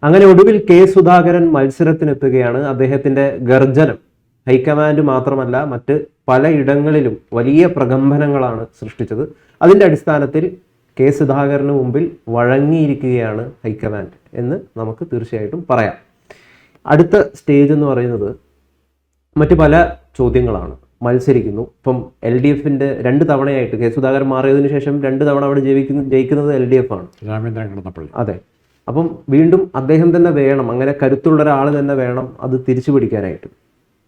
അങ്ങനെ ഒടുവിൽ കെ സുധാകരൻ മത്സരത്തിനെത്തുകയാണ്. അദ്ദേഹത്തിന്റെ ഗർജനം ഹൈക്കമാൻഡ് മാത്രമല്ല മറ്റ് പലയിടങ്ങളിലും വലിയ പ്രകമ്പനങ്ങളാണ് സൃഷ്ടിച്ചത്. അതിന്റെ അടിസ്ഥാനത്തിൽ കെ സുധാകരന് മുമ്പിൽ വഴങ്ങിയിരിക്കുകയാണ് ഹൈക്കമാൻഡ് എന്ന് നമുക്ക് തീർച്ചയായിട്ടും പറയാം. അടുത്ത സ്റ്റേജ് എന്ന് പറയുന്നത് മറ്റു പല ചോദ്യങ്ങളാണ്. മത്സരിക്കുന്നു. ഇപ്പം LDFന്റെ 2 തവണയായിട്ട് കെ സുധാകരൻ മാറിയതിനു ശേഷം 2 തവണ അവിടെ ജയിക്കുന്നത് LDF ആണ്, രാമേന്ദ്രൻ കടന്നപ്പള്ളി. അതെ. അപ്പം വീണ്ടും അദ്ദേഹം തന്നെ വേണം, അങ്ങനെ കരുത്തുള്ള ഒരാൾ തന്നെ വേണം അത് തിരിച്ചു പിടിക്കാനായിട്ട്.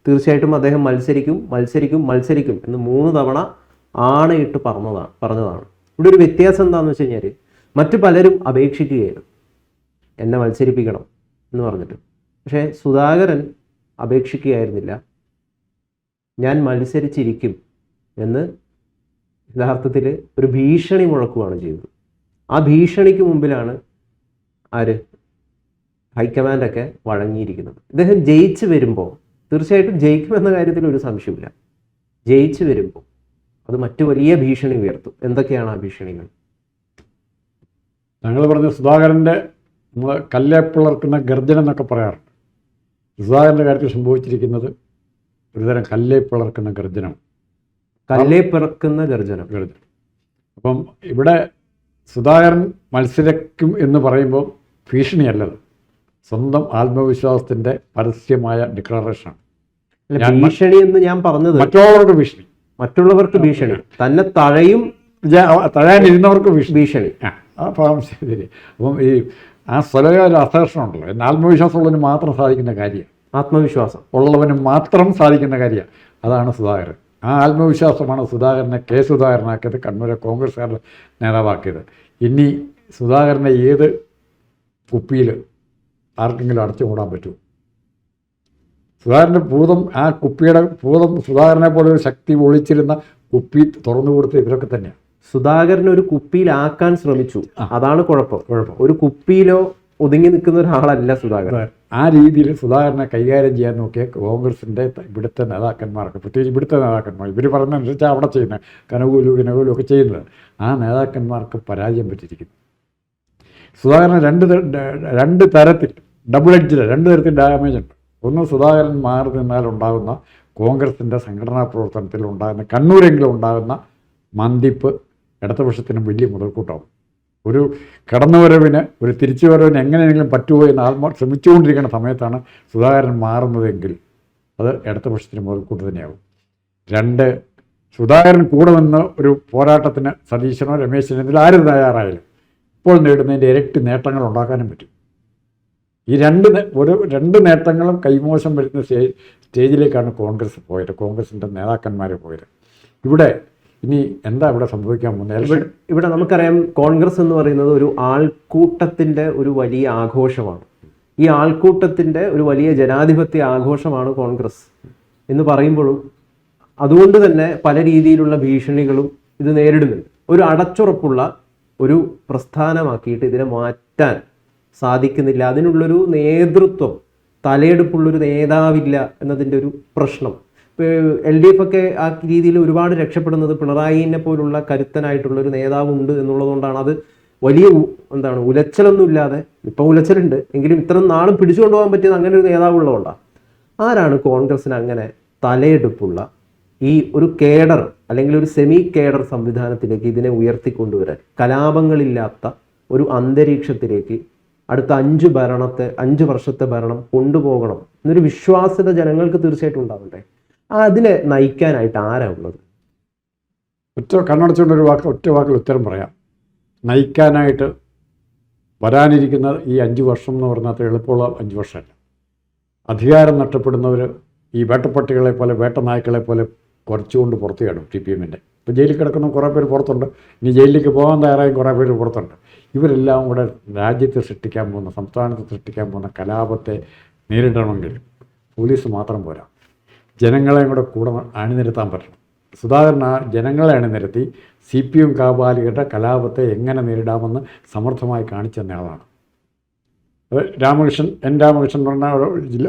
തീർച്ചയായിട്ടും അദ്ദേഹം മത്സരിക്കും എന്ന് 3 തവണ ആണയിട്ട് പറഞ്ഞതാണ്. ഇവിടെ ഒരു വ്യത്യാസം എന്താണെന്ന് വെച്ച് കഴിഞ്ഞാൽ മറ്റു പലരും അപേക്ഷിക്കുകയായിരുന്നു എന്നെ മത്സരിപ്പിക്കണം എന്ന് പറഞ്ഞിട്ട്. പക്ഷേ സുധാകരൻ അപേക്ഷിക്കുകയായിരുന്നില്ല, ഞാൻ മത്സരിച്ചിരിക്കും എന്ന് യഥാർത്ഥത്തിൽ ഒരു ഭീഷണി മുഴക്കുകയാണ് ചെയ്തത്. ആ ഭീഷണിക്ക് മുമ്പിലാണ് ഹൈക്കമാൻഡൊക്കെ വഴങ്ങിയിരിക്കുന്നത്. ഇദ്ദേഹം ജയിച്ചു വരുമ്പോൾ തീർച്ചയായിട്ടും ജയിക്കുമെന്ന കാര്യത്തിൽ ഒരു സംശയമില്ല. ജയിച്ചു വരുമ്പോൾ അത് മറ്റു വലിയ ഭീഷണി ഉയർത്തും. എന്തൊക്കെയാണ് ആ ഭീഷണികൾ? ഞങ്ങൾ പറഞ്ഞ സുധാകരൻ്റെ കല്ലേ പിളർക്കുന്ന ഗർജനം എന്നൊക്കെ പറയാറുണ്ട്. സുധാകരൻ്റെ കാര്യത്തിൽ സംഭവിച്ചിരിക്കുന്നത് ഒരുതരം കല്ലേ പിളർക്കുന്ന ഗർജനം. അപ്പം ഇവിടെ സുധാകരൻ മത്സരിക്കും എന്ന് പറയുമ്പോൾ ഭീഷണിയല്ലത്, സ്വന്തം ആത്മവിശ്വാസത്തിൻ്റെ പരസ്യമായ ഡിക്ലറേഷനാണ്. ഭീഷണി എന്ന് ഞാൻ പറഞ്ഞത് മറ്റുള്ളവർക്ക് ഭീഷണി, തന്നെ തഴയാനിരുന്നവർക്ക് ഭീഷണി. ശരി. അപ്പം ഈ ആ സ്വലയ ഒരു അസേഷൻ ഉണ്ടല്ലോ, ആത്മവിശ്വാസമുള്ളവന് മാത്രം സാധിക്കുന്ന കാര്യമാണ്. ആത്മവിശ്വാസം ഉള്ളവന് മാത്രം സാധിക്കുന്ന കാര്യമാണ്. അതാണ് സുധാകരൻ. ആ ആത്മവിശ്വാസമാണ് സുധാകരനെ കെ സുധാകരനാക്കിയത്, കണ്ണൂരെ കോൺഗ്രസ്സുകാരുടെ നേതാവാക്കിയത്. ഇനി സുധാകരനെ ഏത് കുപ്പിയിൽ ആർക്കെങ്കിലും അടച്ചു മൂടാൻ പറ്റുമോ? സുധാകരൻ്റെ ഭൂതം, ആ കുപ്പിയുടെ ഭൂതം സുധാകരനെ പോലെ ഒരു ശക്തി ഒളിച്ചിരുന്ന കുപ്പി തുറന്നു കൊടുത്ത് ഇവരൊക്കെ തന്നെയാണ്. സുധാകരനെ ഒരു കുപ്പിയിലാക്കാൻ ശ്രമിച്ചു, അതാണ് കുഴപ്പം. ഒരു കുപ്പിയിലോ ഒതുങ്ങി നിൽക്കുന്ന ഒരാളല്ല സുധാകരൻ. ആ രീതിയിൽ സുധാകരനെ കൈകാര്യം ചെയ്യാൻ നോക്കിയ കോൺഗ്രസിൻ്റെ ഇവിടുത്തെ നേതാക്കന്മാർക്ക്, പ്രത്യേകിച്ച് ഇവിടുത്തെ നേതാക്കന്മാർ, ഇവർ പറയുന്നതനുസരിച്ച് അവിടെ ചെയ്യുന്നത് കനകൂലും ഒക്കെ ചെയ്യുന്നത്, ആ നേതാക്കന്മാർക്ക് പരാജയം പറ്റിയിരിക്കുന്നു. സുധാകരൻ രണ്ട് തരത്തിൽ ഡബിൾ എഡ്ജിൽ 2 തരത്തിൽ ഡാമേജ് ഉണ്ട്. ഒന്ന്, സുധാകരൻ മാറി നിന്നാലുണ്ടാകുന്ന കോൺഗ്രസിൻ്റെ സംഘടനാ പ്രവർത്തനത്തിൽ ഉണ്ടാകുന്ന, കണ്ണൂരെങ്കിലും ഉണ്ടാകുന്ന മന്ദിപ്പ് ഇടതുപക്ഷത്തിന് വലിയ മുതൽക്കൂട്ടാവും. ഒരു കടന്നുവരവിന്, ഒരു തിരിച്ചുവരവിന് എങ്ങനെയെങ്കിലും പറ്റുമോ എന്ന് ശ്രമിച്ചുകൊണ്ടിരിക്കുന്ന സമയത്താണ് സുധാകരൻ മാറുന്നതെങ്കിൽ അത് ഇടതുപക്ഷത്തിന് മുതൽക്കൂട്ട് തന്നെയാവും. 2, സുധാകരൻ കൂടെ നിന്ന് ഒരു പോരാട്ടത്തിന് സതീശനോ രമേശനോ ഇതിൽ ആരും തയ്യാറായാലും ഇപ്പോൾ നേടുന്നതിൻ്റെ ഇരട്ടി നേട്ടങ്ങൾ ഉണ്ടാക്കാനും പറ്റും. ഈ 2 നേട്ടങ്ങളും കൈമോശം വരുന്ന സ്റ്റേജിലേക്കാണ് കോൺഗ്രസ് പോയത്, കോൺഗ്രസിൻ്റെ നേതാക്കന്മാർ പോയത്. ഇവിടെ ഇനി എന്താ ഇവിടെ സംഭവിക്കാൻ പോകുന്നത്? ഇവിടെ നമുക്കറിയാം, കോൺഗ്രസ് എന്ന് പറയുന്നത് ഒരു ആൾക്കൂട്ടത്തിൻ്റെ ഒരു വലിയ ആഘോഷമാണ്. ഈ ആൾക്കൂട്ടത്തിൻ്റെ ഒരു വലിയ ജനാധിപത്യ ആഘോഷമാണ് കോൺഗ്രസ് എന്ന് പറയുമ്പോഴും അതുകൊണ്ട് തന്നെ പല രീതിയിലുള്ള ഭീഷണികളും ഇത് നേരിടുന്നുണ്ട്. ഒരു അടച്ചുറപ്പുള്ള ഒരു പ്രസ്ഥാനമാക്കിയിട്ട് ഇതിനെ മാറ്റാൻ സാധിക്കുന്നില്ല. അതിനുള്ളൊരു നേതൃത്വം, തലയെടുപ്പുള്ളൊരു നേതാവില്ല എന്നതിൻ്റെ ഒരു പ്രശ്നം. LDF ഒക്കെ ആ രീതിയിൽ ഒരുപാട് രക്ഷപ്പെടുന്നത് പിണറായിനെ പോലുള്ള കരുത്തനായിട്ടുള്ളൊരു നേതാവുണ്ട് എന്നുള്ളതുകൊണ്ടാണ്. അത് വലിയ ഉലച്ചലൊന്നും ഇല്ലാതെ, ഇപ്പം ഉലച്ചലുണ്ട് എങ്കിലും ഇത്ര നാളും പിടിച്ചുകൊണ്ടുപോകാൻ പറ്റിയത് അങ്ങനെ ഒരു നേതാവ് ഉള്ളതുകൊണ്ടാണ്. ആരാണ് കോൺഗ്രസിന് അങ്ങനെ തലയെടുപ്പുള്ള ഈ ഒരു കേഡർ അല്ലെങ്കിൽ ഒരു സെമി കേഡർ സംവിധാനത്തിലേക്ക് ഇതിനെ ഉയർത്തിക്കൊണ്ടുവരാൻ, കലാപങ്ങളില്ലാത്ത ഒരു അന്തരീക്ഷത്തിലേക്ക് അടുത്ത 5 വർഷത്തെ ഭരണം കൊണ്ടുപോകണം എന്നൊരു വിശ്വാസ്യത ജനങ്ങൾക്ക് തീർച്ചയായിട്ടും ഉണ്ടാവണ്ടേ? അതിനെ നയിക്കാനായിട്ട് ആരാ ഉള്ളത്? കണ്ണടച്ചുകൊണ്ട് ഒറ്റ വാക്കിൽ ഉത്തരം പറയാം. നയിക്കാനായിട്ട് വരാനിരിക്കുന്ന ഈ 5 വർഷം എന്ന് പറഞ്ഞാൽ എളുപ്പമുള്ള 5 വർഷമല്ല. അധികാരം നഷ്ടപ്പെടുന്നവർ ഈ വേട്ടപ്പട്ടികളെ പോലെ, വേട്ടനായ്ക്കളെ പോലെ കുറച്ചുകൊണ്ട് പുറത്തു ചാടും. CPM-ൻ്റെ ഇപ്പോൾ ജയിലിൽ കിടക്കുന്ന കുറേ പേര് പുറത്തുണ്ട്, ഇനി ജയിലിലേക്ക് പോകാൻ തയ്യാറായും കുറേ പേര് പുറത്തുണ്ട്. ഇവരെല്ലാം കൂടെ രാജ്യത്ത് സൃഷ്ടിക്കാൻ പോകുന്ന, സംസ്ഥാനത്ത് സൃഷ്ടിക്കാൻ പോകുന്ന കലാപത്തെ നേരിടണമെങ്കിൽ പോലീസ് മാത്രം പോരാ, ജനങ്ങളെയും കൂടെ അണിനിരത്താൻ പറ്റണം. സുധാകരൻ ആ ജനങ്ങളെ അണിനിരത്തി CPM കാബാലികളുടെ കലാപത്തെ എങ്ങനെ നേരിടാമെന്ന് സമർത്ഥമായി കാണിച്ചു തന്ന ആളാണ്. രാമകൃഷ്ണൻ എന്ന് പറഞ്ഞ ജില്ല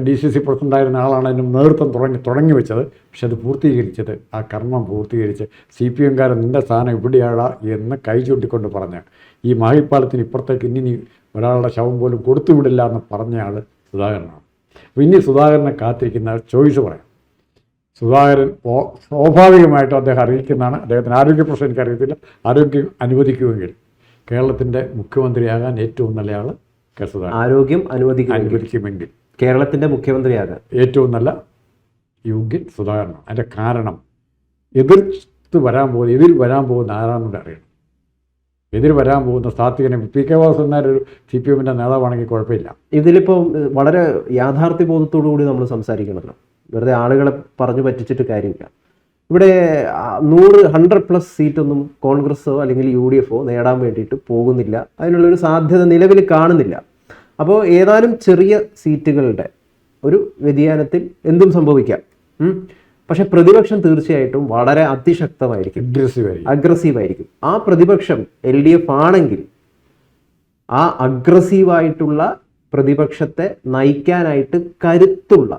DCC പ്രസിഡൻ്റായിരുന്ന ആളാണ് അതിന് നേതൃത്വം തുടങ്ങി വെച്ചത്. പക്ഷെ അത് പൂർത്തീകരിച്ചത്, ആ കർമ്മം പൂർത്തീകരിച്ച് CPM-കാരൻ നിൻ്റെ സ്ഥാനം ഇവിടെയാളാ എന്ന് കൈ ചൂണ്ടിക്കൊണ്ട് പറഞ്ഞ് ഈ മാഹിപ്പാലത്തിന് ഇപ്പുറത്തേക്ക് ഇനി നീ ഒരാളുടെ ശവം പോലും കൊടുത്തുവിടില്ല എന്ന് പറഞ്ഞയാൾ സുധാകരനാണ്. അപ്പോൾ ഇനി സുധാകരനെ കാത്തിരിക്കുന്ന ചോയ്സ് പറയാം. സുധാകരൻ സ്വാഭാവികമായിട്ടും അദ്ദേഹം അറിയിക്കുന്നതാണ്, അദ്ദേഹത്തിന് ആരോഗ്യ പ്രശ്നം എനിക്കറിയത്തില്ല, ആരോഗ്യം അനുവദിക്കുമെങ്കിൽ കേരളത്തിൻ്റെ മുഖ്യമന്ത്രിയാകാൻ ഏറ്റവും നല്ല ആൾ കെ സുധാകരൻ. ആരോഗ്യം അനുവദിക്കുമെങ്കിൽ കേരളത്തിൻ്റെ മുഖ്യമന്ത്രിയാകാൻ ഏറ്റവും നല്ല യോഗ്യൻ സുധാകരനാണ്. അതിൻ്റെ കാരണം എതിർ വരാൻ പോകുന്ന ആരാണെന്ന് അറിയണം. എതിർ വരാൻ പോകുന്ന സാത്വികനെ പി കെ വാസു എന്നൊരു CPM-ൻ്റെ നേതാവാണെങ്കിൽ കുഴപ്പമില്ല. ഇതിലിപ്പോൾ വളരെ യാഥാർത്ഥ്യബോധത്തോടു കൂടി നമ്മൾ സംസാരിക്കണമല്ലോ, വെറുതെ ആളുകളെ പറഞ്ഞു പറ്റിച്ചിട്ട് കാര്യമില്ല. ഇവിടെ 100+ സീറ്റൊന്നും കോൺഗ്രസ്സോ അല്ലെങ്കിൽ UDF നേടാൻ വേണ്ടിയിട്ട് പോകുന്നില്ല. അതിനുള്ളൊരു സാധ്യത നിലവിൽ കാണുന്നില്ല. അപ്പോൾ ഏതാനും ചെറിയ സീറ്റുകളുടെ ഒരു വ്യതിയാനത്തിൽ എന്തും സംഭവിക്കാം. പക്ഷെ പ്രതിപക്ഷം തീർച്ചയായിട്ടും വളരെ അതിശക്തമായിരിക്കും, അഗ്രസീവായിരിക്കും. ആ പ്രതിപക്ഷം LDF ആണെങ്കിൽ ആ അഗ്രസീവായിട്ടുള്ള പ്രതിപക്ഷത്തെ നയിക്കാനായിട്ട് കരുത്തുള്ള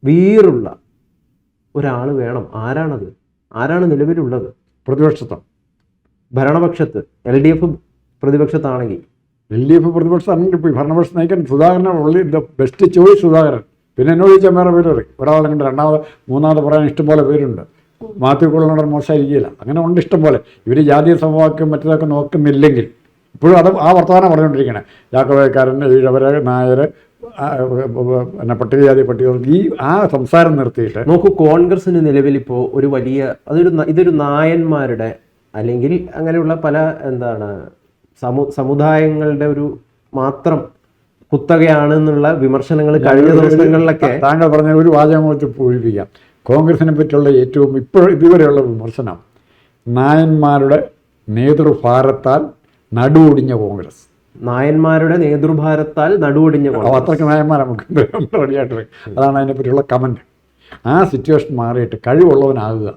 വീറുള്ള ഒരാൾ വേണം. ആരാണത്? ആരാണ് നിലവിലുള്ളത്? ഭരണപക്ഷത്ത് LDF പ്രതിപക്ഷത്താണെങ്കിൽ LDF പ്രതിപക്ഷത്താണെങ്കിൽ ഭരണപക്ഷം നയിക്കാൻ സുധാകരനാണ് ബെസ്റ്റ് ചോയ്സ്. സുധാകരൻ. പിന്നെ എന്നോട് ചോദിച്ചാൽ വേറെ പേര് പറയും. ഒരാളെ കണ്ട് രണ്ടാമത് മൂന്നാമത് പറയാൻ ഇഷ്ടംപോലെ പേരുണ്ട്. മാത്യു കുഴൽനാടൻ മോശമായിരിക്കില്ല, അങ്ങനെ ഉണ്ട് ഇഷ്ടംപോലെ. ഇവർ ജാതീയ സമവാക്യം മറ്റതൊക്കെ നോക്കുന്നില്ലെങ്കിൽ ഇപ്പോഴും ആ വർത്തമാനം പറഞ്ഞുകൊണ്ടിരിക്കണേ. ജാക്കോബേക്കാരൻ, ഈഴവര്, നായർ, പിന്നെ പട്ടികജാതി പട്ടികവർഗം, ആ സംസാരം നിർത്തിയിട്ട് നോക്കൂ. കോൺഗ്രസിന് നിലവിൽ ഇപ്പോൾ ഒരു വലിയ ഇതൊരു നായന്മാരുടെ അല്ലെങ്കിൽ അങ്ങനെയുള്ള പല സമുദായങ്ങളുടെ ഒരു മാത്രം കുത്തകയാണെന്നുള്ള വിമർശനങ്ങൾ കഴിഞ്ഞ ദിവസങ്ങളിലൊക്കെ താങ്കൾ പറഞ്ഞ ഒരു വാചകം വെച്ച് പൂരിപ്പിക്കാം. കോൺഗ്രസിനെ പറ്റിയുള്ള ഏറ്റവും ഇതുവരെയുള്ള വിമർശനം നായന്മാരുടെ നേതൃഭാരത്താൽ നടുവൊടിഞ്ഞ കോൺഗ്രസ്. നായന്മാരുടെ നേതൃഭാരത്താൽ നടുവൊടിഞ്ഞ കോൺഗ്രസ്. അത്രയ്ക്ക് നായന്മാരെ നമുക്ക് റെഡിയായിട്ട് വരും. അതാണ് അതിനെ പറ്റിയുള്ള കമൻറ്റ്. ആ സിറ്റുവേഷൻ മാറിയിട്ട് കഴിവുള്ളവനാകുക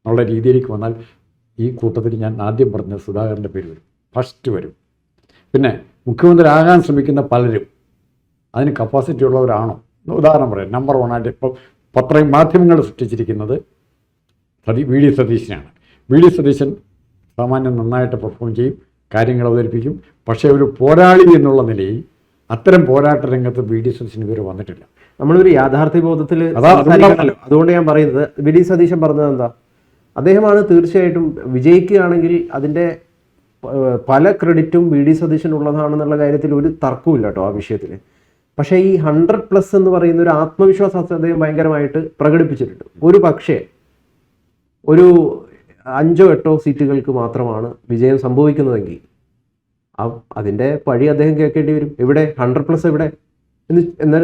എന്നുള്ള രീതിയിലേക്ക് വന്നാൽ ഈ കൂട്ടത്തിൽ ഞാൻ ആദ്യം പറഞ്ഞ സുധാകരൻ്റെ പേര് വരും, ഫസ്റ്റ് വരും. പിന്നെ മുഖ്യമന്ത്രി ആകാൻ ശ്രമിക്കുന്ന പലരും അതിന് കപ്പാസിറ്റി ഉള്ളവരാണോ? ഉദാഹരണം പറയാം. നമ്പർ 1 ആയിട്ട് ഇപ്പം പത്രയും മാധ്യമങ്ങൾ സൃഷ്ടിച്ചിരിക്കുന്നത് VD സതീശനാണ്. VD സതീശൻ സാമാന്യം നന്നായിട്ട് പെർഫോം ചെയ്യും, കാര്യങ്ങൾ അവതരിപ്പിക്കും. പക്ഷേ ഒരു പോരാളി എന്നുള്ള നിലയിൽ അത്തരം പോരാട്ട രംഗത്ത് VD സതീശൻ ഇതുവരെ വന്നിട്ടില്ല. നമ്മളൊരു യാഥാർത്ഥ്യബോധത്തിൽ അതുകൊണ്ട് ഞാൻ പറയുന്നത് VD സതീശൻ പറഞ്ഞത് എന്താ, അദ്ദേഹമാണ് തീർച്ചയായിട്ടും വിജയിക്കുകയാണെങ്കിൽ അതിൻ്റെ പല ക്രെഡിറ്റും VD സതീശൻ ഉള്ളതാണെന്നുള്ള കാര്യത്തിൽ ഒരു തർക്കമില്ല കേട്ടോ ആ വിഷയത്തിൽ. പക്ഷേ ഈ 100+ എന്ന് പറയുന്ന ഒരു ആത്മവിശ്വാസം അദ്ദേഹം ഭയങ്കരമായിട്ട് പ്രകടിപ്പിച്ചിട്ടുണ്ട്. ഒരു പക്ഷേ ഒരു 5-8 സീറ്റുകൾക്ക് മാത്രമാണ് വിജയം സംഭവിക്കുന്നതെങ്കിൽ അതിൻ്റെ പഴി അദ്ദേഹം കേൾക്കേണ്ടി വരും. എവിടെ 100+ എവിടെ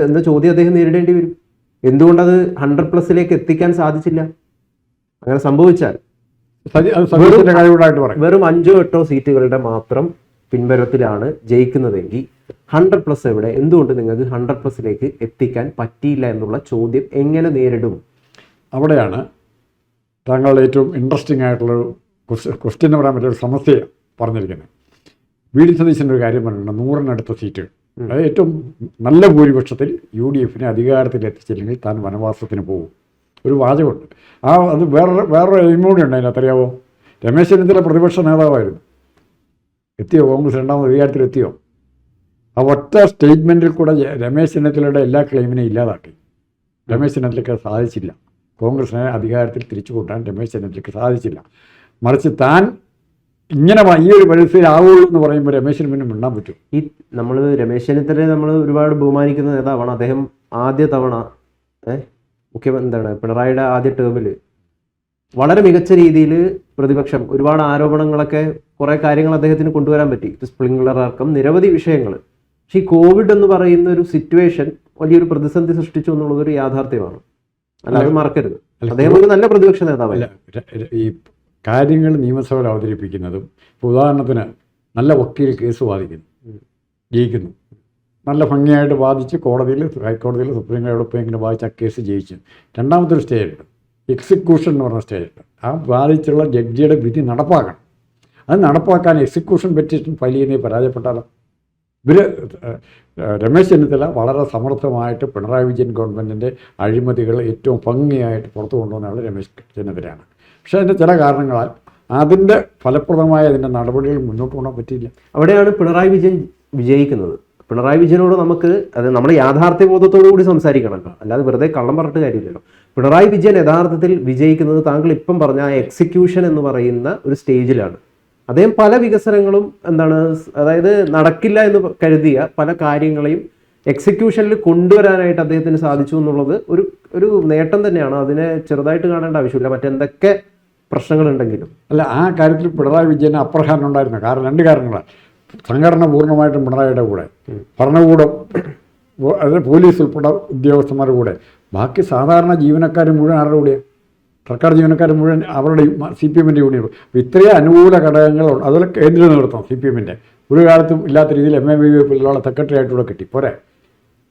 എന്ന ചോദ്യം അദ്ദേഹം നേരിടേണ്ടി വരും. എന്തുകൊണ്ടത് 100+ലേക്ക് എത്തിക്കാൻ സാധിച്ചില്ല? അങ്ങനെ സംഭവിച്ചാൽ വെറും 5-8 സീറ്റുകളുടെ മാത്രം പിൻബലത്തിലാണ് ജയിക്കുന്നതെങ്കിൽ 100+ എവിടെ? എന്തുകൊണ്ട് നിങ്ങൾക്ക് 100+ലേക്ക് എത്തിക്കാൻ പറ്റിയില്ല എന്നുള്ള ചോദ്യം എങ്ങനെ നേരിടും? അവിടെയാണ് താങ്കളുടെ ഏറ്റവും ഇൻട്രസ്റ്റിംഗ് ആയിട്ടുള്ളൊരു ക്വസ്റ്റ്യൻ എന്ന് പറയാൻ പറ്റിയൊരു സമസ്യ പറഞ്ഞിരിക്കുന്നത്. VD സതീശൻ്റെ ഒരു കാര്യം പറഞ്ഞിട്ടുണ്ട്, 100-നടുത്ത സീറ്റുകൾ. അത് ഏറ്റവും നല്ല ഭൂരിപക്ഷത്തിൽ UDF-നെ അധികാരത്തിൽ എത്തിച്ചില്ലെങ്കിൽ താൻ വനവാസത്തിന് പോകും. ഒരു വാചകമുണ്ട്. അത് വേറൊരു എലിമൂടി ഉണ്ട് അതിനകത്തറിയാവോ? രമേശ് ചെന്നിത്തല പ്രതിപക്ഷ നേതാവായിരുന്നു. എത്തിയോ? കോൺഗ്രസ് രണ്ടാമത് അധികാരത്തിൽ എത്തിയോ? ആ ഒറ്റ സ്റ്റേറ്റ്മെൻറ്റിൽ കൂടെ രമേശ് ചെന്നിത്തലയുടെ എല്ലാ ക്ലെയിമിനെയും ഇല്ലാതാക്കി. രമേശ് ചെന്നിത്തലയ്ക്ക് സാധിച്ചില്ല. കോൺഗ്രസിനെ അധികാരത്തിൽ തിരിച്ചു കൊണ്ടുവരാൻ രമേശ് ചെന്നിത്തലയ്ക്ക് സാധിച്ചില്ല. മറിച്ച് താൻ ഇങ്ങനെ ഈ ഒരു പരിസ്ഥിതിയിലാവുള്ളൂ എന്ന് പറയുമ്പോൾ രമേശിന് പിന്നെ മിണ്ടാൻ പറ്റും. ഈ നമ്മൾ രമേശ് ചെന്നിത്തലയെ നമ്മൾ ഒരുപാട് ബഹുമാനിക്കുന്ന നേതാവാണ്. അദ്ദേഹം ആദ്യ തവണ പിണറായിയുടെ ആദ്യ ടേമിൽ വളരെ മികച്ച രീതിയിൽ പ്രതിപക്ഷം ഒരുപാട് ആരോപണങ്ങളൊക്കെ കുറേ കാര്യങ്ങൾ അദ്ദേഹത്തിന് കൊണ്ടുവരാൻ പറ്റി. സ്പ്രിംഗ്ലർ അടക്കം നിരവധി വിഷയങ്ങൾ. പക്ഷേ ഈ കോവിഡ് എന്ന് പറയുന്ന ഒരു സിറ്റുവേഷൻ വലിയൊരു പ്രതിസന്ധി സൃഷ്ടിച്ചു എന്നുള്ളതൊരു യാഥാർത്ഥ്യമാണ്. അല്ലാതെ മറക്കരുത്. അദ്ദേഹം ഒരു നല്ല പ്രതിപക്ഷ നേതാവല്ല. ഈ കാര്യങ്ങൾ നിയമസഭയിൽ അവതരിപ്പിക്കുന്നതും, ഇപ്പോൾ ഉദാഹരണത്തിന് നല്ല വക്കീൽ കേസ് വാദിക്കുന്നു, ജയിക്കുന്നു, നല്ല ഭംഗിയായിട്ട് വാദിച്ച് കോടതിയിൽ, ഹൈക്കോടതിയിൽ, സുപ്രീം കോടതിയിൽ ഇങ്ങനെ വാദിച്ച് ആ കേസ് ജയിച്ചു. രണ്ടാമത്തൊരു സ്റ്റേജുണ്ട്, എക്സിക്യൂഷൻ എന്ന് പറഞ്ഞ സ്റ്റേജുണ്ട്. ആ വാദിച്ചുള്ള ജഡ്ജിയുടെ വിധി നടപ്പാക്കണം. അത് നടപ്പാക്കാൻ എക്സിക്യൂഷൻ പെറ്റീഷൻ ഫയൽ ചെയ്യുന്നതിൽ പരാജയപ്പെട്ടാലോ? രമേശ് ചെന്നിത്തല വളരെ സമർത്ഥമായിട്ട് പിണറായി വിജയൻ ഗവൺമെൻറ്റിൻ്റെ അഴിമതികൾ ഏറ്റവും ഭംഗിയായിട്ട് പുറത്തു കൊണ്ടുവന്ന രമേശ് ചെന്നിത്തലയാണ്. പക്ഷേ അതിൻ്റെ ചില കാരണങ്ങളാൽ അതിൻ്റെ ഫലപ്രദമായ അതിൻ്റെ നടപടികൾ മുന്നോട്ട് കൊണ്ടുപോകാൻ പറ്റിയില്ല. അവിടെയാണ് പിണറായി വിജയൻ വിജയിക്കുന്നത്. പിണറായി വിജയനോട് നമുക്ക് അത് നമ്മുടെ യാഥാർത്ഥ്യബോധത്തോടു കൂടി സംസാരിക്കണമല്ലോ, അല്ലാതെ വെറുതെ കള്ളം പറഞ്ഞിട്ട് കാര്യമില്ലല്ലോ. പിണറായി വിജയൻ യഥാർത്ഥത്തിൽ വിജയിക്കുന്നത് താങ്കൾ ഇപ്പം പറഞ്ഞ ആ എക്സിക്യൂഷൻ എന്ന് പറയുന്ന ഒരു സ്റ്റേജിലാണ്. അദ്ദേഹം പല വികസനങ്ങളും അതായത് നടക്കില്ല എന്ന് കരുതിയ പല കാര്യങ്ങളെയും എക്സിക്യൂഷനിൽ കൊണ്ടുവരാനായിട്ട് അദ്ദേഹത്തിന് സാധിച്ചു എന്നുള്ളത് ഒരു നേട്ടം തന്നെയാണ്. അതിനെ ചെറുതായിട്ട് കാണേണ്ട ആവശ്യമില്ല, മറ്റെന്തൊക്കെ പ്രശ്നങ്ങളുണ്ടെങ്കിലും. അല്ല, ആ കാര്യത്തിൽ പിണറായി വിജയന് അപ്രഹാരം ഉണ്ടായിരുന്നു. കാരണം 2 കാരണങ്ങളാണ്. സംഘടന പൂർണ്ണമായിട്ടും പിണറായിയുടെ കൂടെ, ഭരണകൂടം അതായത് പോലീസ് ഉൾപ്പെടെ ഉദ്യോഗസ്ഥന്മാരുടെ കൂടെ, ബാക്കി സാധാരണ ജീവനക്കാർ മുഴുവൻ ആരുടെ കൂടെയാണ്? സർക്കാർ ജീവനക്കാർ മുഴുവൻ അവരുടെ CPM-ൻ്റെ യൂണിയൻ. അപ്പോൾ ഇത്രയും അനുകൂല ഘടകങ്ങളുണ്ട്. അതുപോലെ കേന്ദ്ര നേതൃത്വം CPM-ൻ്റെ ഒരു കാലത്തും ഇല്ലാത്ത രീതിയിൽ MABVP-ലുള്ള സെക്രട്ടറി ആയിട്ടൂടെ കിട്ടി പോരെ.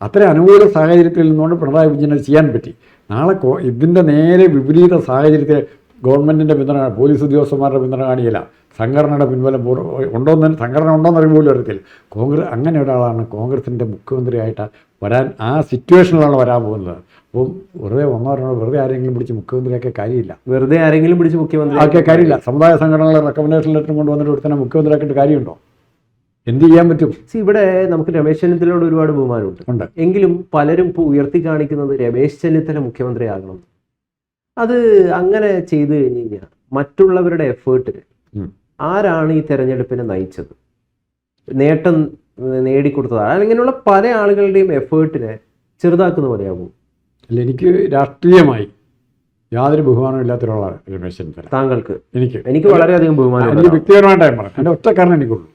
അത്ര അനുകൂല സാഹചര്യത്തിൽ നിന്നുകൊണ്ട് പിണറായി വിജയന് ചെയ്യാൻ പറ്റി. നാളെ ഇതിൻ്റെ നേരെ വിപരീത സാഹചര്യത്തിൽ ഗവൺമെൻറ്റിൻ്റെ പിന്തുണ, പോലീസ് ഉദ്യോഗസ്ഥന്മാരുടെ പിന്തുണ കാണിയില്ല, സംഘടനയുടെ പിൻബലം സംഘടന ഉണ്ടോയെന്ന് പോലും അറിയത്തില്ല. അങ്ങനെ ഒരാളാണ് കോൺഗ്രസിൻ്റെ മുഖ്യമന്ത്രിയായിട്ട് വരാൻ, ആ സിറ്റുവേഷനിലാണ് വരാൻ പോകുന്നത്. അപ്പം വെറുതെ വെറുതെ ആരെങ്കിലും പിടിച്ച് മുഖ്യമന്ത്രിയാക്കിയ കാര്യമില്ല. വെറുതെ ആരെങ്കിലും പിടിച്ച് മുഖ്യമന്ത്രി ആക്കിയ കാര്യമില്ല. സമുദായ സംഘടനകളെ റെക്കമെൻഡേഷൻ ലെറ്ററും കൊണ്ടുവന്നിട്ട് ഒരുത്തന്നെ മുഖ്യമന്ത്രിയാക്കിയിട്ട് കാര്യമുണ്ടോ? എന്ത് ചെയ്യാൻ പറ്റും? ഇവിടെ നമുക്ക് രമേശ് ചെന്നിത്തലയോട് ഒരുപാട് ബഹുമാനമുണ്ട്. എങ്കിലും പലരും ഇപ്പോൾ ഉയർത്തി കാണിക്കുന്നത് രമേശ് ചെന്നിത്തല മുഖ്യമന്ത്രിയാകണം. അത് അങ്ങനെ ചെയ്തു കഴിഞ്ഞ് കഴിഞ്ഞാൽ മറ്റുള്ളവരുടെ എഫേർട്ടിന് ആരാണ് ഈ തെരഞ്ഞെടുപ്പിനെ നയിച്ചത്, നേട്ടം നേടിക്കൊടുത്തത്, അങ്ങനെയുള്ള പല ആളുകളുടെയും എഫേർട്ടിനെ ചെറുതാക്കുന്ന പോലെയാകും. അല്ല, എനിക്ക് രാഷ്ട്രീയമായി യാതൊരു ബഹുമാനവും ഇല്ലാത്ത ഒരാളാണ് രമേശ് ചെന്നിത്തല. താങ്കൾക്ക്? എനിക്ക് വളരെയധികം ബഹുമാനം. എനിക്ക് വ്യക്തിപരമായിട്ടായി പറയാം. എൻ്റെ ഒറ്റ കാരണം എനിക്കുള്ളൂ.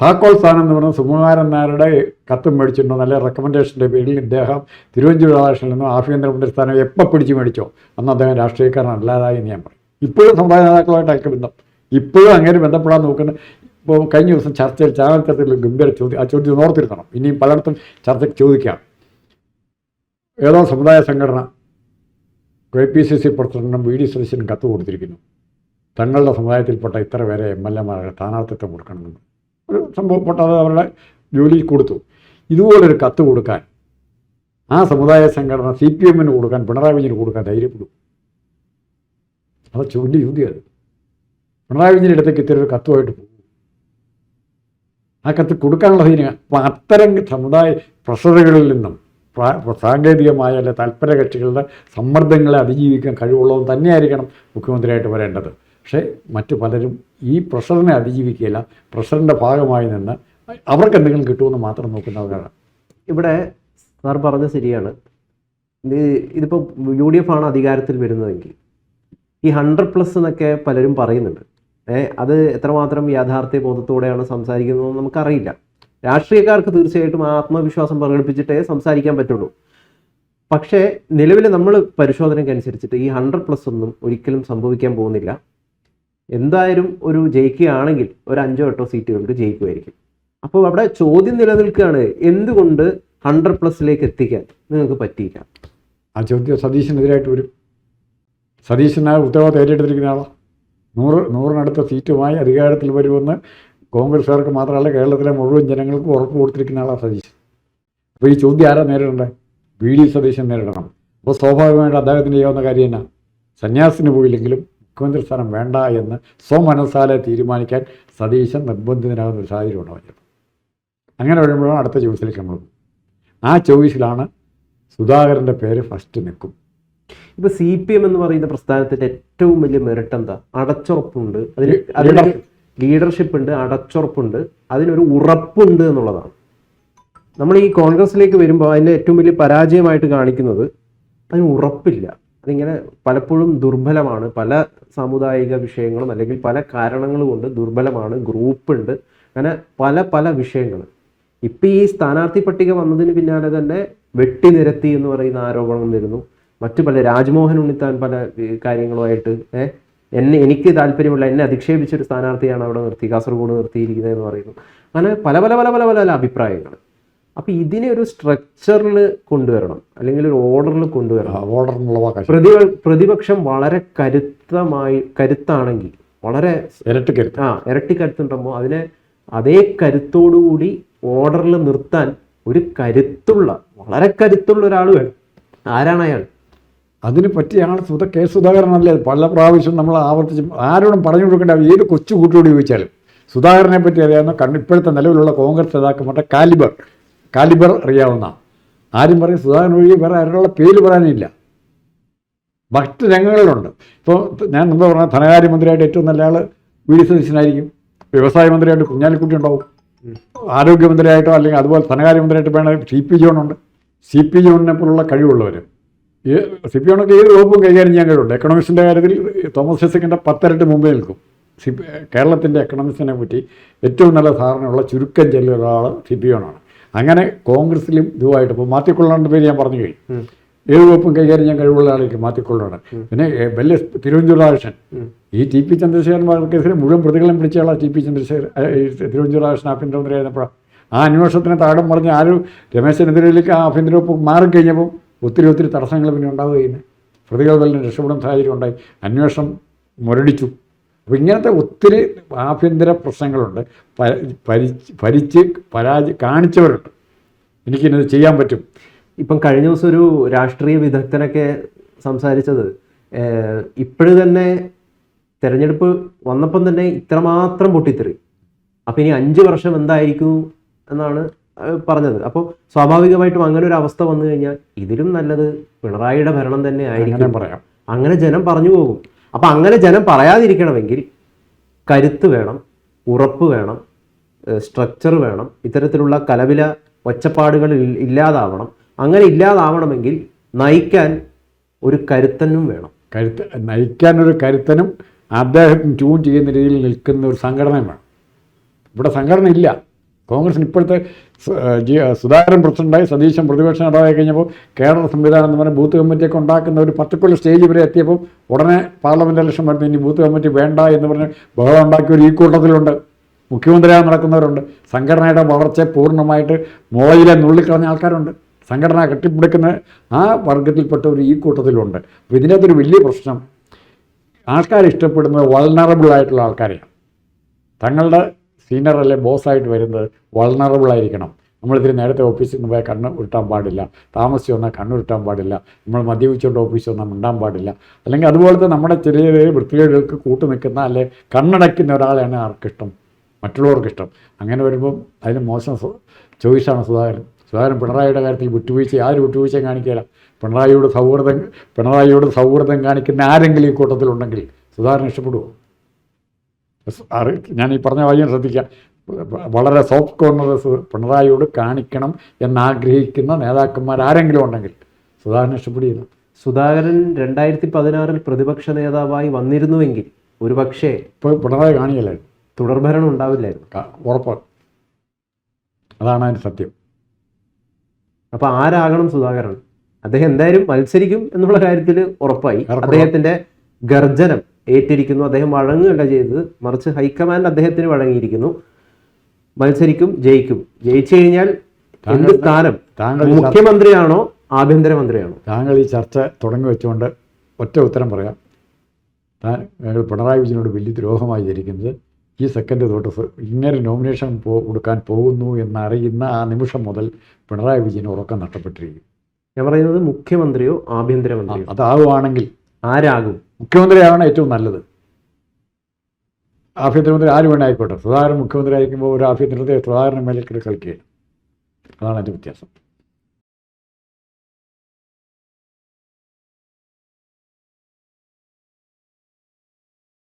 താക്കോൽ സ്ഥാനം എന്ന് പറഞ്ഞാൽ സുകുമാരൻ നായരുടെ കത്തും മേടിച്ചിട്ടുണ്ടോ, നല്ല റെക്കമെൻഡേഷൻ്റെ പേരിൽ ഇദ്ദേഹം തിരുവഞ്ചൂർ രാധാകൃഷ്ണനിൽ നിന്നും ആഭ്യന്തരമന്ത്രി സ്ഥാനം എപ്പോൾ പിടിച്ച് മേടിച്ചോ അന്ന് അദ്ദേഹം രാഷ്ട്രീയക്കാരനല്ലാതായി എന്ന് ഞാൻ പറയും. ഇപ്പോഴും സമുദായ നേതാക്കളുമായിട്ട് അയക്ക് ബന്ധം, ഇപ്പോഴും അങ്ങനെ ബന്ധപ്പെടാൻ നോക്കുന്നത്. ഇപ്പോൾ കഴിഞ്ഞ ദിവസം ചാനൽ ചർച്ചയിൽ ഗംഭീര ചോദ്യം, ആ ചോദ്യം ഓർത്തിരുത്തണം, ഇനിയും പലയിടത്തും ചർച്ചയ്ക്ക് ചോദിക്കാം. ഏതോ സമുദായ സംഘടന KPCC പ്രസിഡന്റിനും VD സതീശനും കത്ത് കൊടുത്തിരിക്കുന്നു, തങ്ങളുടെ സമുദായത്തിൽപ്പെട്ട ഇത്ര പേരെ MLA-മാരുടെ സ്ഥാനാർത്ഥിത്വം കൊടുക്കണമെന്ന്. ഒരു സംഭവപ്പെട്ട അത് അവരുടെ ജോലി കൊടുത്തു. ഇതുപോലൊരു കത്ത് കൊടുക്കാൻ ആ സമുദായ സംഘടന CPM-ന് കൊടുക്കാൻ, പിണറായി വിജയന് കൊടുക്കാൻ ധൈര്യപ്പെടും? അത് വലിയ ചോദ്യം. അത് പിണറായി വിജയൻ്റെ അടുത്തേക്ക് ഇത്തരം ഒരു കത്തുമായിട്ട് പോകും. ആ കത്ത് കൊടുക്കാനുള്ള സൈന്യം. അപ്പം അത്തരം സമുദായ പ്രഷറുകളിൽ നിന്നും സാങ്കേതികമായ അല്ലെ താല്പര്യ കക്ഷികളുടെ സമ്മർദ്ദങ്ങളെ അതിജീവിക്കാൻ കഴിവുള്ളവൻ തന്നെയായിരിക്കണം മുഖ്യമന്ത്രിയായിട്ട് വരേണ്ടത്. പക്ഷേ മറ്റു പലരും ഈ പ്രഷറിനെ അതിജീവിക്കുകയില്ല, പ്രഷറിൻ്റെ ഭാഗമായി നിന്ന് അവർക്ക് എന്തെങ്കിലും കിട്ടുമെന്ന് മാത്രം നോക്കുന്നവരാണ്. ഇവിടെ സാർ പറഞ്ഞത് ശരിയാണ്. ഇതിപ്പോൾ UDF ആണ് അധികാരത്തിൽ വരുന്നതെങ്കിൽ ഈ 100+ എന്നൊക്കെ പലരും പറയുന്നുണ്ട്. അത് എത്രമാത്രം യാഥാർത്ഥ്യ ബോധത്തോടെയാണ് സംസാരിക്കുന്നതെന്ന് നമുക്കറിയില്ല. രാഷ്ട്രീയക്കാർക്ക് തീർച്ചയായിട്ടും ആത്മവിശ്വാസം പ്രകടിപ്പിച്ചിട്ടേ സംസാരിക്കാൻ പറ്റുള്ളൂ. പക്ഷേ നിലവിൽ നമ്മൾ പരിശോധനയ്ക്കനുസരിച്ചിട്ട് ഈ 100+ ഒന്നും ഒരിക്കലും സംഭവിക്കാൻ പോകുന്നില്ല. എന്തായാലും ഒരു ജയിക്കുകയാണെങ്കിൽ ഒരു 5-8 സീറ്റുകൾക്ക് ജയിക്കുമായിരിക്കും. അപ്പോൾ അവിടെ ചോദ്യം നിലനിൽക്കുകയാണ്, എന്തുകൊണ്ട് 100+ലേക്ക് എത്തിക്കാൻ നിങ്ങൾക്ക് പറ്റിയില്ല? ആ ചോദ്യം സതീശനെതിരായിട്ട് വരും. സതീശനായ ഉത്തരവാദിത്തം ഏറ്റെടുത്തിരിക്കുന്ന ആളാണ്. 100-100 സീറ്റുമായി അധികാരത്തിൽ വരുമെന്ന് കോൺഗ്രസ്സുകാർക്ക് മാത്രമല്ല കേരളത്തിലെ മുഴുവൻ ജനങ്ങൾക്കും ഉറപ്പ് കൊടുത്തിരിക്കുന്ന ആളാണ് സതീശൻ. അപ്പോൾ ഈ ചോദ്യം ആരാ നേരിടേണ്ടത്? VD സതീശൻ നേരിടണം. അപ്പോൾ സ്വാഭാവികമായിട്ട് അദ്ദേഹത്തിന് ചെയ്യാവുന്ന കാര്യം എന്നാ, സന്യാസിന് പോയില്ലെങ്കിലും മുഖ്യമന്ത്രി സ്ഥാനം വേണ്ട എന്ന് സ്വമനസാലെ തീരുമാനിക്കാൻ സതീശൻ നിർബന്ധിതനാകുന്ന ഒരു സാഹചര്യം ഉണ്ടാവുന്നത്. അങ്ങനെ വരുമ്പോഴാണ് അടുത്ത ചോയ്സിലേക്ക് നമ്മൾ. ആ ചോയ്സിലാണ് സുധാകരൻ്റെ പേര് ഫസ്റ്റ് നിൽക്കും. ഇപ്പോൾ CPM എന്ന് പറയുന്ന പ്രസ്ഥാനത്തിൻ്റെ ഏറ്റവും വലിയ മെറിറ്റ് എന്താ? അടച്ചുറപ്പുണ്ട്, അതിന് ലീഡർഷിപ്പ് ഉണ്ട്, അടച്ചുറപ്പുണ്ട്, അതിനൊരു ഉറപ്പുണ്ട് എന്നുള്ളതാണ്. നമ്മൾ ഈ കോൺഗ്രസിലേക്ക് വരുമ്പോൾ അതിൻ്റെ ഏറ്റവും വലിയ പരാജയമായിട്ട് കാണിക്കുന്നത് അതിന് ഉറപ്പില്ല. അതിങ്ങനെ പലപ്പോഴും ദുർബലമാണ്. പല സാമുദായിക വിഷയങ്ങളും അല്ലെങ്കിൽ പല കാരണങ്ങൾ കൊണ്ട് ദുർബലമാണ്. ഗ്രൂപ്പുണ്ട്, അങ്ങനെ പല പല വിഷയങ്ങൾ. ഇപ്പം ഈ സ്ഥാനാർത്ഥി പട്ടിക വന്നതിന് പിന്നാലെ തന്നെ വെട്ടിനിരത്തി എന്ന് പറയുന്ന ആരോപണം വരുന്നു. മറ്റു പല രാജ്മോഹൻ ഉണ്ണിത്താൻ പല കാര്യങ്ങളുമായിട്ട് എനിക്ക് താല്പര്യമുള്ള എന്നെ അധിക്ഷേപിച്ചൊരു സ്ഥാനാർത്ഥിയാണ് അവിടെ കാസർഗോഡ് നിർത്തിയിരിക്കുന്നതെന്ന് പറയുന്നു. അങ്ങനെ പല പല പല പല പല അഭിപ്രായങ്ങൾ. അപ്പം ഇതിനെ ഒരു സ്ട്രക്ചറിൽ കൊണ്ടുവരണം, അല്ലെങ്കിൽ ഒരു ഓർഡറിൽ കൊണ്ടുവരണം. പ്രതിപക്ഷം വളരെ കരുത്താണെങ്കിൽ, വളരെ ഇരട്ടി കരുത്തുണ്ടാകുമ്പോൾ അതിനെ അതേ കരുത്തോടുകൂടി ഓർഡറിൽ നിർത്താൻ ഒരു വളരെ കരുത്തുള്ള ഒരാൾ വേണം. ആരാണ് അയാൾ? അതിന് പറ്റിയ ആൾ K. സുധാകരനല്ലേ? പല പ്രാവശ്യം നമ്മൾ ആവർത്തിച്ച് ആരോടും പറഞ്ഞു കൊടുക്കേണ്ട. ഏത് കൊച്ചു കൂട്ടിയോട് ചോദിച്ചാലും സുധാകരനെ പറ്റി അറിയാവുന്ന ഇപ്പോഴത്തെ നിലവിലുള്ള കോൺഗ്രസ് നേതാക്കന്മാരുടെ കാലിബർ അറിയാവുന്ന ആരും പറയും സുധാകരൻ ഒഴികെ വേറെ ആരുടെ പേര് പറയാനില്ല. മറ്റ് രംഗങ്ങളിലുണ്ട്. ഇപ്പോൾ ഞാൻ എന്താ പറഞ്ഞാൽ ധനകാര്യമന്ത്രിയായിട്ട് ഏറ്റവും നല്ല ആൾ വി.ഡി. സതീശനായിരിക്കും, വ്യവസായ മന്ത്രിയായിട്ട് കുഞ്ഞാലിക്കുട്ടി ഉണ്ടാവും, ആരോഗ്യമന്ത്രിയായിട്ടോ അല്ലെങ്കിൽ അതുപോലെ ധനകാര്യമന്ത്രിയായിട്ട് വേണമെങ്കിൽ CP ജോണുണ്ട്. CP ജോണിനെ പോലുള്ള കഴിവുള്ളവർ, CP ജോണൊക്കെ ഏത് വകുപ്പും കൈകാര്യം ചെയ്യാൻ കഴിവുണ്ട്. എക്കണോമിക്സിൻ്റെ കാര്യത്തിൽ തോമസ് ഐസക്കിൻ്റെ 10 ഇരട്ടി മുമ്പേ നിൽക്കും. കേരളത്തിൻ്റെ എക്കണോമിക്സിനെ പറ്റി ഏറ്റവും നല്ല ധാരണയുള്ള ചുരുക്കം ചെല്ലുന്ന ഒരാൾ CP ജോണാണ്. അങ്ങനെ കോൺഗ്രസിലും ഇതുമായിട്ട് ഇപ്പോൾ മാറ്റിക്കൊള്ളേണ്ട പേര് ഞാൻ പറഞ്ഞു കഴിഞ്ഞു. ഏത് വകുപ്പും കൈകാര്യം ചെയ്യാൻ കഴിവുള്ള ആളേക്ക് മാറ്റിക്കൊള്ളാണ്. പിന്നെ വലിയ തിരുവഞ്ചൂർ രാധാകൃഷ്ണൻ, ഈ TP ചന്ദ്രശേഖരൻ കേസിലെ മുഴുവൻ പ്രതികളെയും പിടിച്ചയാളാണ് TP ചന്ദ്രശേഖരൻ. തിരുവഞ്ചൂർ രാധാകൃഷ്ണൻ ആഭ്യന്തരമന്ത്രിയായിരുന്നപ്പോഴാണ് ആ അന്വേഷണത്തിന് താഴെ പറഞ്ഞ് ആരും രമേശ് ചെന്നിത്തലയിലേക്ക് ആ ആഭ്യന്തര വകുപ്പ് മാറിക്കഴിഞ്ഞപ്പോൾ ഒത്തിരി തടസ്സങ്ങൾ പിന്നെ ഉണ്ടാവുകയും പ്രതികൾ വല്ലതും രക്ഷപ്പെടുന്ന സാഹചര്യം ഉണ്ടായി, അന്വേഷണം മുരടിച്ചു. അപ്പോൾ ഇങ്ങനത്തെ ഒത്തിരി ആഭ്യന്തര പ്രശ്നങ്ങളുണ്ട്. ഭരിച്ച് കാണിച്ചവരുണ്ട് എനിക്കിത് ചെയ്യാൻ പറ്റും. ഇപ്പം കഴിഞ്ഞ ദിവസം ഒരു രാഷ്ട്രീയ വിദഗ്ധനൊക്കെ സംസാരിച്ചത് ഇപ്പോഴും തന്നെ തെരഞ്ഞെടുപ്പ് വന്നപ്പം തന്നെ ഇത്രമാത്രം പൊട്ടിത്തെറി, അപ്പം ഇനി 5 വർഷം എന്തായിരിക്കും എന്നാണ് പറഞ്ഞത്. അപ്പോൾ സ്വാഭാവികമായിട്ടും അങ്ങനെ ഒരു അവസ്ഥ വന്നു കഴിഞ്ഞാൽ ഇതിലും നല്ലത് പിണറായിയുടെ ഭരണം തന്നെ ആയിരിക്കും പറയാം. അങ്ങനെ ജനം പറഞ്ഞു പോകും. അപ്പം അങ്ങനെ ജനം പറയാതിരിക്കണമെങ്കിൽ കരുത്ത് വേണം, ഉറപ്പ് വേണം, സ്ട്രക്ചർ വേണം, ഇത്തരത്തിലുള്ള കലവില ഒച്ചപ്പാടുകൾ ഇല്ലാതാവണം. അങ്ങനെ ഇല്ലാതാവണമെങ്കിൽ നയിക്കാൻ ഒരു കരുത്തനും വേണം. നയിക്കാനൊരു കരുത്തനും അദ്ദേഹം ട്യൂൺ ചെയ്യുന്ന രീതിയിൽ നിൽക്കുന്ന ഒരു സംഘടനയും വേണം. ഇവിടെ സംഘടന ഇല്ല. കോൺഗ്രസിന് ഇപ്പോഴത്തെ സുധാകരൻ പ്രസിഡന്റായി, സതീശൻ പ്രതിപക്ഷ നേതാവായി കഴിഞ്ഞപ്പോൾ കേഡർ സംവിധാനം എന്ന് പറഞ്ഞാൽ ബൂത്ത് കമ്മിറ്റിയൊക്കെ ഉണ്ടാക്കുന്ന ഒരു പർട്ടിക്കുലർ സ്റ്റേജ് വരെ എത്തിയപ്പോൾ ഉടനെ പാർലമെൻറ്റ് ഇലക്ഷൻ വരുന്നു, ഇനി ബൂത്ത് കമ്മിറ്റി വേണ്ട എന്ന് പറഞ്ഞ് ബഹളം ഉണ്ടാക്കിയവർ ഈ കൂട്ടത്തിലുണ്ട്. മുഖ്യമന്ത്രിയായി നടക്കുന്നവരുണ്ട്. സംഘടനയുടെ വളർച്ചയെ പൂർണ്ണമായിട്ട് മുളയിലെ നുള്ളിക്കളഞ്ഞ ആൾക്കാരുണ്ട്. സംഘടന കെട്ടിപ്പിടിക്കുന്ന ആ വർഗത്തിൽപ്പെട്ടവർ ഈ കൂട്ടത്തിലുണ്ട്. അപ്പോൾ ഇതിനകത്തൊരു വലിയ പ്രശ്നം, ആൾക്കാർ ഇഷ്ടപ്പെടുന്നത് വൾണറബിൾ ആയിട്ടുള്ള ആൾക്കാരെയാണ്. തങ്ങളുടെ സീനിയർ അല്ലെ ബോസായിട്ട് വരുന്നത് വൾണറബിളായിരിക്കണം. നമ്മളിതിന് നേരത്തെ ഓഫീസിൽ നിന്ന് പോയാൽ കണ്ണ് ഉരുട്ടാൻ പാടില്ല, താമസിച്ച് വന്നാൽ കണ്ണുരുട്ടാൻ പാടില്ല, നമ്മൾ മദ്യപിച്ചുകൊണ്ട് ഓഫീസിൽ വന്നാൽ മിണ്ടാൻ പാടില്ല, അല്ലെങ്കിൽ അതുപോലത്തെ നമ്മുടെ ചെറിയ ചെറിയ വൃത്തികേടുകൾക്ക് കൂട്ടു നിൽക്കുന്ന അല്ലെ കണ്ണടയ്ക്കുന്ന ഒരാളെയാണ് ആർക്കിഷ്ടം, മറ്റുള്ളവർക്കിഷ്ടം. അങ്ങനെ വരുമ്പം അതിന് മോശം ചോയ്സാണ് സുധാകരൻ പിണറായിയുടെ കാര്യത്തിൽ യാതൊരു വിട്ടുവീഴ്ചയും കാണിക്കില്ല. പിണറായിയോട് സൗഹൃദം കാണിക്കുന്ന ആരെങ്കിലും ഈ കൂട്ടത്തിലുണ്ടെങ്കിൽ സുധാകരൻ ഇഷ്ടപ്പെടുമോ? ഞാൻ ഈ പറഞ്ഞ കാര്യം ശ്രദ്ധിക്കാം. വളരെ സോഫ്റ്റ് കോർണേഴ്സ് പിണറായിയോട് കാണിക്കണം എന്നാഗ്രഹിക്കുന്ന നേതാക്കന്മാർ ആരെങ്കിലും ഉണ്ടെങ്കിൽ സുധാകരൻ ഇഷ്ടപ്പെടുകയില്ല. സുധാകരൻ 2016 പ്രതിപക്ഷ നേതാവായി വന്നിരുന്നുവെങ്കിൽ ഒരു പക്ഷേ ഇപ്പോൾ പിണറായി കാണിയല്ലായിരുന്നു, തുടർഭരണം ഉണ്ടാവില്ലായിരുന്നു. ഉറപ്പാണ്. അതാണ് അതിന് സത്യം. അപ്പോൾ ആരാകണം സുധാകരൻ? അദ്ദേഹം എന്തായാലും മത്സരിക്കും എന്നുള്ള കാര്യത്തിൽ ഉറപ്പായി. അദ്ദേഹത്തിന്റെ ഗർജനം ഏറ്റിരിക്കുന്നു. അദ്ദേഹം വഴങ്ങുകയല്ല ചെയ്തത്, മറിച്ച് ഹൈക്കമാൻഡ് അദ്ദേഹത്തിന് വഴങ്ങിയിരിക്കുന്നു. മത്സരിക്കും, ജയിക്കും. ജയിച്ചു കഴിഞ്ഞാൽ എന്ത് സ്ഥാനം? മുഖ്യമന്ത്രിയാണോ ആഭ്യന്തരമന്ത്രിയാണോ? താങ്കൾ ഈ ചർച്ച തുടങ്ങി വെച്ചുകൊണ്ട് ഒറ്റ ഉത്തരം പറയാം. പിണറായി വിജയനോട് വലിയ ദ്രോഹമായി ധരിക്കുന്നത് ഈ സെക്കൻഡ് തൊട്ട് ഇങ്ങനെ നോമിനേഷൻ കൊടുക്കാൻ പോകുന്നു എന്നറിയുന്ന ആ നിമിഷം മുതൽ പിണറായി വിജയന് ഉറക്കം നഷ്ടപ്പെട്ടിരിക്കും. ഞാൻ പറയുന്നത് മുഖ്യമന്ത്രിയോ ആഭ്യന്തരമന്ത്രിയോ അതാവുകയാണെങ്കിൽ ആരാകും? മുഖ്യമന്ത്രിയാവണം ഏറ്റവും നല്ലത്. ആഭ്യന്തരമന്ത്രി ആര് വേണേ ആയിക്കോട്ടെ. സുധാകരൻ മുഖ്യമന്ത്രി ആയിരിക്കുമ്പോൾ ഒരു ആഭ്യന്തരത്തെ സുധാകരൻ മേലെ കളിക്കുകയില്ല. അതാണ് അതിൻ്റെ വ്യത്യാസം.